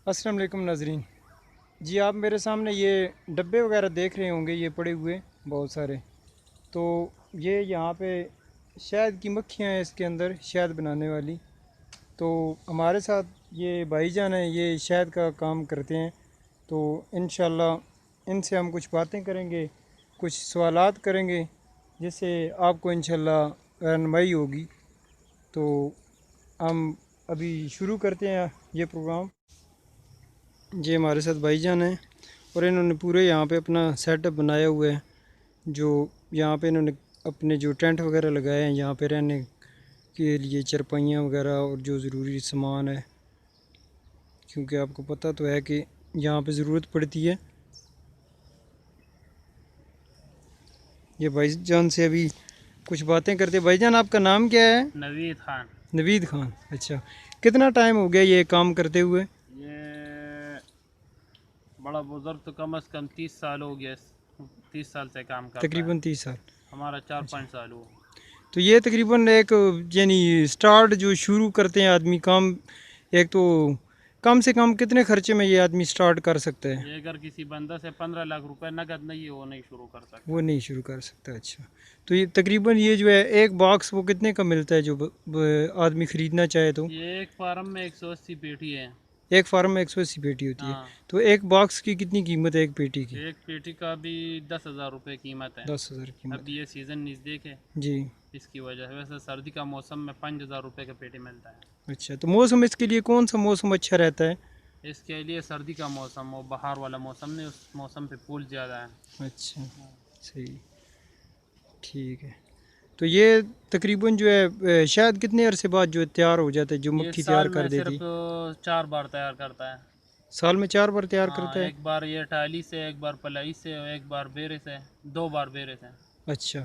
السلام علیکم ناظرین. جی آپ میرے سامنے یہ ڈبے وغیرہ دیکھ رہے ہوں گے، یہ پڑے ہوئے بہت سارے. تو یہ یہاں پہ شہد کی مکھیاں ہیں اس کے اندر، شہد بنانے والی. تو ہمارے ساتھ یہ بھائی جان ہیں، یہ شہد کا کام کرتے ہیں. تو انشاءاللہ ان سے ہم کچھ باتیں کریں گے، کچھ سوالات کریں گے، جس سے آپ کو انشاءاللہ رہنمائی ہوگی. تو ہم ابھی شروع کرتے ہیں یہ پروگرام. یہ ہمارے ساتھ بھائی جان ہیں اور انہوں نے پورے یہاں پہ اپنا سیٹ اپ بنایا ہوا ہے. جو یہاں پہ انہوں نے اپنے جو ٹینٹ وغیرہ لگائے ہیں یہاں پہ رہنے کے لیے، چرپائیاں وغیرہ اور جو ضروری سامان ہے، کیونکہ آپ کو پتہ تو ہے کہ یہاں پہ ضرورت پڑتی ہے. یہ بھائی جان سے ابھی کچھ باتیں کرتے. بھائی جان آپ کا نام کیا ہے؟ نوید خان. نوید خان. اچھا، کتنا ٹائم ہو گیا یہ کام کرتے ہوئے؟ یہ بڑا بزرگ تو کم از کم 30 سال ہو گیا، 30 سال سے کام کرتا ہے. تقریباً 30 سال. ہمارا 4-5 اچھا، سال ہوا. تو یہ تقریباً ایک یعنی سٹارٹ جو شروع کرتے ہیں آدمی کام، ایک تو کم سے کم کتنے خرچے میں یہ آدمی سٹارٹ کر سکتا ہے؟ یہ اگر کسی بندہ سے 15 لاکھ روپے نقد نہیں، وہ نہیں شروع کر سکتا. وہ نہیں شروع کر سکتا. اچھا، تو یہ تقریباً یہ جو ہے ایک باکس وہ کتنے کا ملتا ہے جو آدمی خریدنا چاہے تو؟ یہ ایک فارم میں 180 پیٹی ہے. ایک فارم میں 180 پیٹی ہوتی ہے. ہاں، تو ایک باکس کی کتنی قیمت ہے ایک پیٹی کی؟ ایک پیٹی کا بھی 10,000 روپے قیمت ہے. 10,000 قیمت اب یہ سیزن نزدیک ہے جی. اس کی وجہ سے. ویسے سردی کا موسم میں 5,000 روپے کا پیٹی ملتا ہے. اچھا، تو موسم اس کے لیے کون سا موسم اچھا رہتا ہے؟ اس کے لیے سردی کا موسم ہو، بہار والا موسم نہیں، اس موسم پہ پھول زیادہ ہے. اچھا، صحیح، ٹھیک ہے. تو یہ تقریباً جو ہے شاید کتنے عرصے بعد جو ہے تیار ہو جاتا ہے، جو یہ مکھی تیار سال کر میں دیتی؟ صرف 4 بار تیار کرتا ہے. سال میں 4 بار تیار ہاں، کرتا ہے؟ ایک بار یہ ٹالی سے، ایک بار پلائی سے، اور ایک بار بیرے سے. 2 بار بیرے سے. اچھا،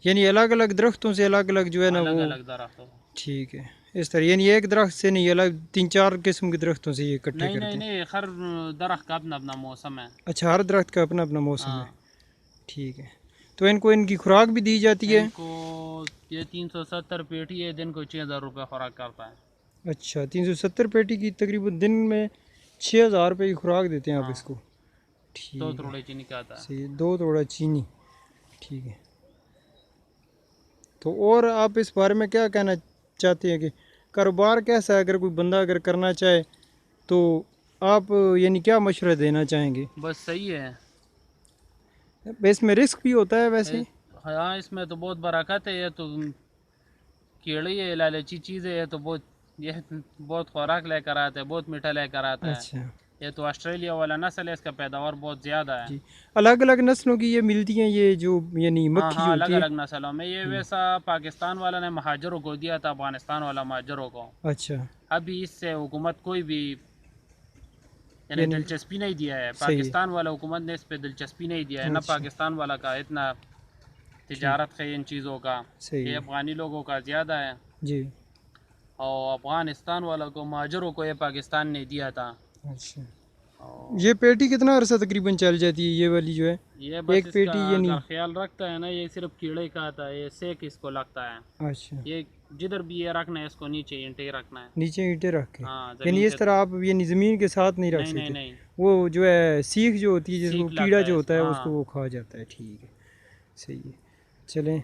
یعنی الگ الگ درختوں سے الگ الگ جو ہے نا الگ وہ. الگ درختوں. ٹھیک ہے، اس طرح یعنی ایک درخت سے نہیں، الگ 3-4 قسم کے درختوں سے یہ اکٹھے نہیں نہیں کرتے ہیں؟ نہیں، ہر درخت کا اپنا اپنا موسم ہے. اچھا، ہر درخت کا اپنا اپنا موسم ہے. ہاں، ٹھیک ہے، تو ان کو ان کی خوراک بھی دی جاتی ہے؟ ان کو یہ 370 پیٹی ہے، دن کو 6,000 روپے خوراک کرتا ہے. اچھا، 370 پیٹی کی تقریباً دن میں 6,000 روپے کی خوراک دیتے ہیں آپ ہاں، اس کو؟ 2 ٹھیک ہے، تھوڑے چینی کا آتا ہے. صحیح، 2 توڑا چینی. ٹھیک ہے، تو اور آپ اس بارے میں کیا کہنا چاہتے ہیں کہ کاروبار کیسا ہے؟ اگر کوئی بندہ اگر کرنا چاہے تو آپ یعنی کیا مشورہ دینا چاہیں گے؟ بس صحیح ہے. اس میں رسک بھی ہوتا ہے ویسے؟ ہاں، اس میں تو بہت برکت ہے. یہ تو کیڑی ہے، لالچی چیز ہے. یہ بہت خوراک لے کر آتا ہے، بہت میٹھا لے کر آتا ہے. اچھا یہ تو آسٹریلیا والا نسل ہے، اس کا پیداوار بہت زیادہ ہے. جی، الگ الگ نسلوں کی یہ ملتی ہیں، یہ جو یعنی ہاں مکھی ہاں، جو الگ ہوتی ہے؟ الگ نسلوں میں. یہ ویسا پاکستان والا نے مہاجروں کو دیا تھا، افغانستان والا مہاجروں کو. اچھا، ابھی اس سے حکومت کوئی بھی یعنی یعنی دلچسپی نہیں دیا ہے. صحیح پاکستان والا حکومت نے اس پہ دلچسپی نہیں دیا ہے. ہے. نہ اچھا، پاکستان والا کا اتنا ٹھیک، تجارت ہے ان چیزوں کا. صحیح یہ ہے. افغانی لوگوں کا زیادہ ہے. جی، اور افغانستان والوں کو، مہاجروں کو یہ پاکستان نے دیا تھا. اچھا. اور یہ پیٹی کتنا عرصہ تقریباً چل جاتی ہے یہ والی جو ہے یہ بس ایک اس کا پیٹی یعنی؟ اگر خیال رکھتا ہے نا، یہ صرف کیڑے کا آتا ہے، یہ سیک اس کو لگتا ہے. اچھا، یہ جدھر بھی یہ رکھنا ہے، اس کو نیچے اینٹے رکھنا ہے. نیچے اینٹیں رکھ کے؟ ہاں، یعنی زمین اس سے. طرح آپ یعنی زمین کے ساتھ نہیں رکھ نہیں نہیں سکتے؟ نہیں، وہ جو ہے سیخ جو ہوتی ہے، جس کو سیک کیڑا لگتا جو ہے اس ہوتا کو. ہے اس ہاں، کو وہ کھا جاتا ہے. ٹھیک ہے، صحیح ہے. چلیں،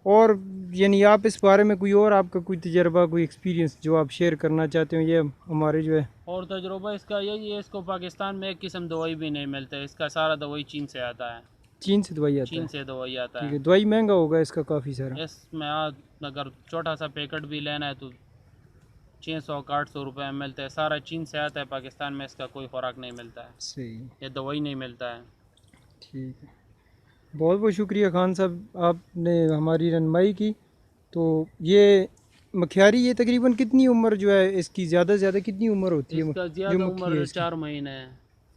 اور یعنی آپ اس بارے میں کوئی اور آپ کا کوئی تجربہ، کوئی ایکسپیرینس جو آپ شیئر کرنا چاہتے ہو؟ یہ ہمارے جو ہے اور تجربہ اس کا یہی ہے، اس کو پاکستان میں ایک قسم دوائی بھی نہیں ملتا ہے. اس کا سارا دوائی چین سے آتا ہے. چین سے دوائی آتا چین ہے؟ سے دوائی آتا ٹھیک ہے. ہے، دوائی مہنگا ہوگا اس کا کافی سارا؟ اس میں اگر چھوٹا سا پیکٹ بھی لینا ہے تو 600-800 روپے میں ملتا ہے. سارا چین سے آتا ہے. پاکستان میں اس کا کوئی خوراک نہیں ملتا ہے. صحیح، یہ دوائی نہیں ملتا ہے. ٹھیک ہے. بہت بہت شکریہ خان صاحب، آپ نے ہماری رہنمائی کی. تو یہ مکھیاری، یہ تقریباً کتنی عمر جو ہے اس کی، زیادہ سے زیادہ کتنی عمر ہوتی اس ہے کا جو زیادہ مکھی ہے عمر اس کی؟ 4 مہینے ہے.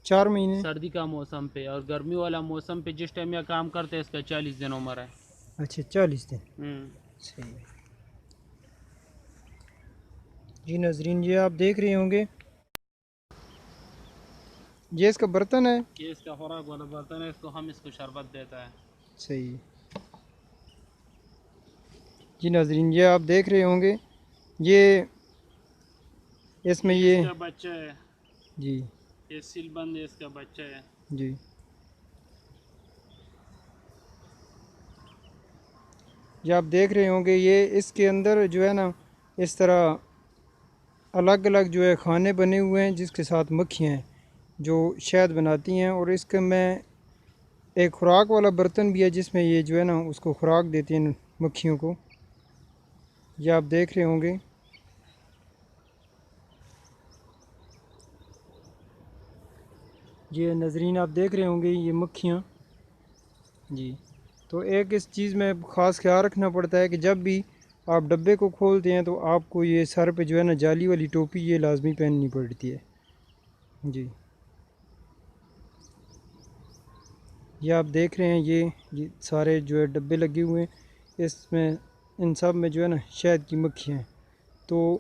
4 مہینے؟ سردی کا موسم پہ. اور گرمی والا موسم پہ جس ٹائم یہ کام کرتے ہیں، اس کا 40 دن عمر ہے. اچھا، 40 دن. ہوں. صحیح ہے. جی ناظرین، یہ آپ دیکھ رہے ہوں گے، یہ اس کا برتن ہے. یہ اس کا خوراک والا برتن ہے. اس کو ہم اس کو شربت دیتا ہے. صحیح. جی ناظرین، یہ آپ دیکھ رہے ہوں گے، یہ اس میں یہ اس یہ کا بچہ ہے. جی یہ سیل بند ہے، اس کا بچہ ہے. جی. یہ آپ دیکھ رہے ہوں گے، یہ اس کے اندر جو ہے نا اس طرح الگ الگ جو ہے خانے بنے ہوئے ہیں جس کے ساتھ مکھیاں ہیں جو شہد بناتی ہیں، اور اس کے میں ایک خوراک والا برتن بھی ہے جس میں یہ جو ہے نا اس کو خوراک دیتی ہیں مکھیوں کو. یہ آپ دیکھ رہے ہوں گے. یہ ناظرین آپ دیکھ رہے ہوں گے یہ مکھیاں. جی. تو ایک اس چیز میں خاص خیال رکھنا پڑتا ہے کہ جب بھی آپ ڈبے کو کھولتے ہیں تو آپ کو یہ سر پہ جو ہے نا جالی والی ٹوپی یہ لازمی پہننی پڑتی ہے. جی. یہ آپ دیکھ رہے ہیں یہ سارے جو ہے ڈبے لگے ہوئے ہیں، اس میں ان سب میں جو ہے نا شہد کی مکھیاں ہیں. تو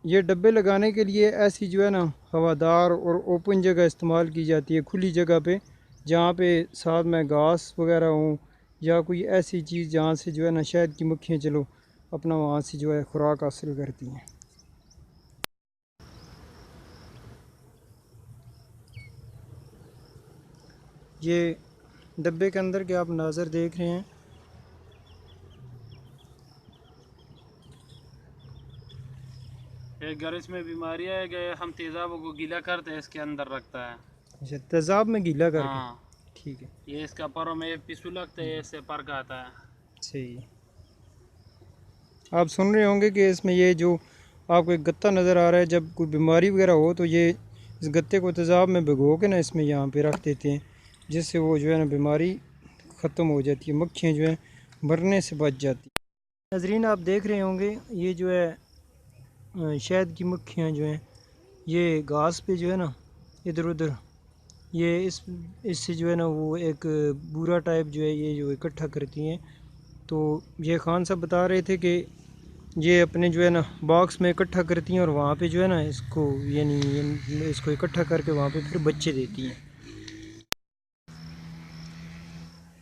یہ ڈبے لگانے کے لیے ایسی جو ہے نا ہوادار اور اوپن جگہ استعمال کی جاتی ہے، کھلی جگہ پہ جہاں پہ ساتھ میں گھاس وغیرہ ہوں یا کوئی ایسی چیز جہاں سے جو ہے نا شہد کی مکھیاں چلو اپنا وہاں سے جو ہے خوراک حاصل کرتی ہیں. یہ ڈبے کے اندر کے آپ مناظر دیکھ رہے ہیں. ایک گھر اس میں بیماری ہے کہ ہم تیزابوں کو گیلا کرتے ہیں، اس کے اندر رکھتا ہے. اچھا، تیزاب میں گیلا کر کے. ہاں، ٹھیک ہے. یہ اس کا پروں میں پسو لگتا ہے، اس سے پرک آتا ہے. صحیح ہے. آپ سن رہے ہوں گے کہ اس میں یہ جو آپ کو ایک گتا نظر آ رہا ہے، جب کوئی بیماری وغیرہ ہو تو یہ اس گتے کو تیزاب میں بھگو کے نا اس میں یہاں پہ رکھ دیتے ہیں، جس سے وہ جو ہے نا بیماری ختم ہو جاتی ہے، مکھیاں جو ہیں مرنے سے بچ جاتی ہیں. ناظرین آپ دیکھ رہے ہوں گے یہ جو ہے شہد کی مکھیاں جو ہیں یہ گھاس پہ جو ہے نا ادھر ادھر یہ اس سے جو ہے نا وہ ایک بورا ٹائپ جو ہے یہ جو اکٹھا کرتی ہیں. تو یہ خان صاحب بتا رہے تھے کہ یہ اپنے جو ہے نا باکس میں اکٹھا کرتی ہیں اور وہاں پہ جو ہے نا اس کو یعنی اس کو اکٹھا کر کے وہاں پہ پھر بچے دیتی ہیں.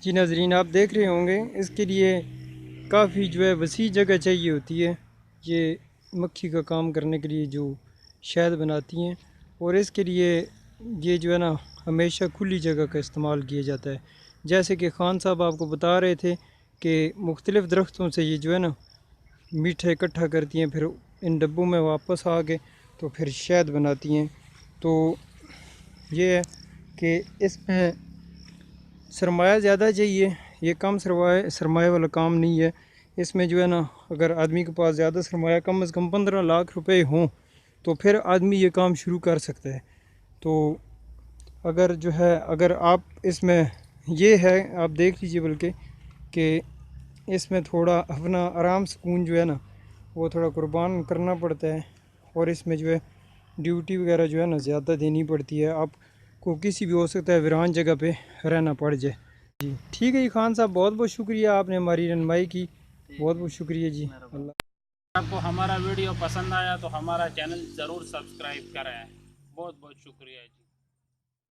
جی ناظرین آپ دیکھ رہے ہوں گے اس کے لیے کافی جو ہے وسیع جگہ چاہیے ہوتی ہے یہ مکھی کا کام کرنے کے لیے جو شہد بناتی ہیں، اور اس کے لیے یہ جو ہے نا ہمیشہ کھلی جگہ کا استعمال کیا جاتا ہے. جیسے کہ خان صاحب آپ کو بتا رہے تھے کہ مختلف درختوں سے یہ جو ہے نا میٹھا اکٹھا کرتی ہیں، پھر ان ڈبوں میں واپس آ کے تو پھر شہد بناتی ہیں. تو یہ ہے کہ اس میں سرمایہ زیادہ چاہیے، یہ کم سرمایہ والا کام نہیں ہے. اس میں جو ہے نا اگر آدمی کے پاس زیادہ سرمایہ کم از کم 15 لاکھ روپے ہوں تو پھر آدمی یہ کام شروع کر سکتا ہے. تو اگر جو ہے اگر آپ اس میں یہ ہے آپ دیکھ لیجئے بلکہ کہ اس میں تھوڑا اپنا آرام سکون جو ہے نا وہ تھوڑا قربان کرنا پڑتا ہے، اور اس میں جو ہے ڈیوٹی وغیرہ جو ہے نا زیادہ دینی پڑتی ہے. آپ کو کسی بھی ہو سکتا ہے ویران جگہ پہ رہنا پڑ جائے. جی ٹھیک ہے جی خان صاحب، بہت بہت شکریہ، آپ نے ہماری رہنمائی کی، بہت بہت شکریہ جی. اللہ آپ کو ہمارا ویڈیو پسند آیا تو ہمارا چینل ضرور سبسکرائب کریں. بہت بہت شکریہ جی.